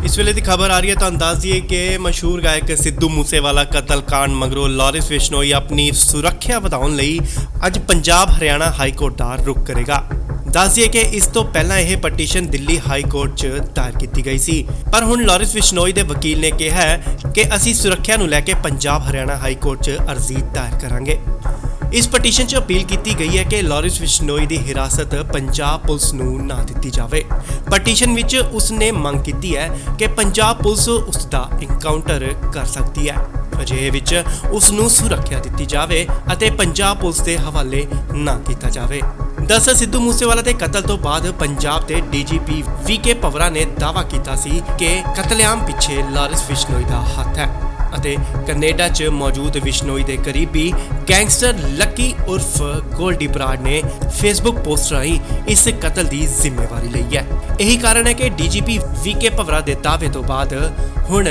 इस वेले की खबर आ रही है तो दस दिए कि मशहूर गायक सिद्धू मूसेवाला कतल कांड मगरों लॉरेंस बिश्नोई अपनी सुरक्षा ਵਧਾਉਣ ਲਈ ਅੱਜ पंजाब हरियाणा हाई कोर्ट ਦਾ रुख करेगा। दस दिए कि इस तो पहला यह पटीशन दिल्ली हाई कोर्ट च दायर की गई सी, पर हुण लॉरेंस बिश्नोई के वकील ने कहा है कि असी सुरक्षा नूं लैके पंजाब हरियाणा हाई कोर्ट च अर्जी दायर करांगे। इस पटीशन च अपील की गई है कि लॉरेंस बिश्नोई की हिरासत पंजाब पुलिस नूं ना दित्ती जावे। पटीशन विच उसने मंग की है कि पंजाब पुलिस उसका इनकाउंटर कर सकती है, अजिहे विच उसनूं सुरक्षा दित्ती जावे अते पंजाब पुलिस के हवाले ना किया जावे। दरअसल सिद्धू मूसेवाला के कतल तो बाद पंजाब के DGP VK पवरा ने दावा किया सी कि कतलेआम पिछे लॉरेंस बिश्नोई का हथ है ਅਤੇ ਕੈਨੇਡਾ 'ਚ ਮੌਜੂਦ ਬਿਸ਼ਨੋਈ ਦੇ ਕਰੀਬੀ ਗੈਂਗਸਟਰ ਲੱਕੀ ਉਰਫ ਗੋਲਡੀ ਬਰਾੜ ਨੇ ਫੇਸਬੁੱਕ ਪੋਸਟ ਰਾਹੀਂ ਇਸ ਕਤਲ ਦੀ ਜ਼ਿੰਮੇਵਾਰੀ ਲਈ ਹੈ। ਇਹੀ ਕਾਰਨ ਹੈ ਕਿ DGP VK ਪਵਰਾ ਦੇ ਦਾਅਵੇ ਤੋਂ ਬਾਅਦ ਹੁਣ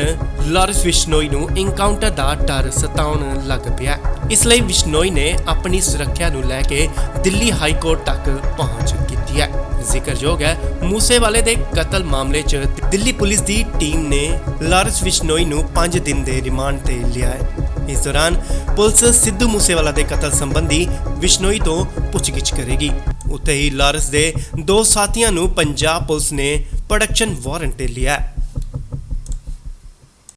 ਲੌਰੈਂਸ ਬਿਸ਼ਨੋਈ ਨੂੰ ਇਨਕਾਊਂਟਰ ਦਾ ਡਰ ਸਤਾਉਣ ਲੱਗ ਪਿਆ। ਇਸ ਲਈ ਬਿਸ਼ਨੋਈ ਨੇ ਆਪਣੀ ਸੁਰੱਖਿਆ ਨੂੰ ਲੈ ਕੇ ਦਿੱਲੀ ਹਾਈ ਕੋਰਟ ਤੱਕ ਪਹੁੰਚ ਕੀਤੀ ਹੈ। ਜ਼ਿਕਰਯੋਗ ਹੈ मूसेवाले ਦੇ ਕਤਲ ਮਾਮਲੇ 'ਚ ਦਿੱਲੀ ਪੁਲਿਸ ਦੀ ਟੀਮ ਨੇ ਲੌਰੈਂਸ ਬਿਸ਼ਨੋਈ ਨੂੰ 5 ਦਿਨ ਦੇ ਰਿਮਾਂਡ ਤੇ ਲਿਆ ਹੈ। इस दौरान पुलिस सिद्धू मूसेवाला के कतल संबंधी बिश्नोई तो पुछगिछ करेगी। उत्ते ही लॉरेंस के 2 साथियों नूं पंजाब पुलिस ने प्रोडक्शन वारंट लिया है।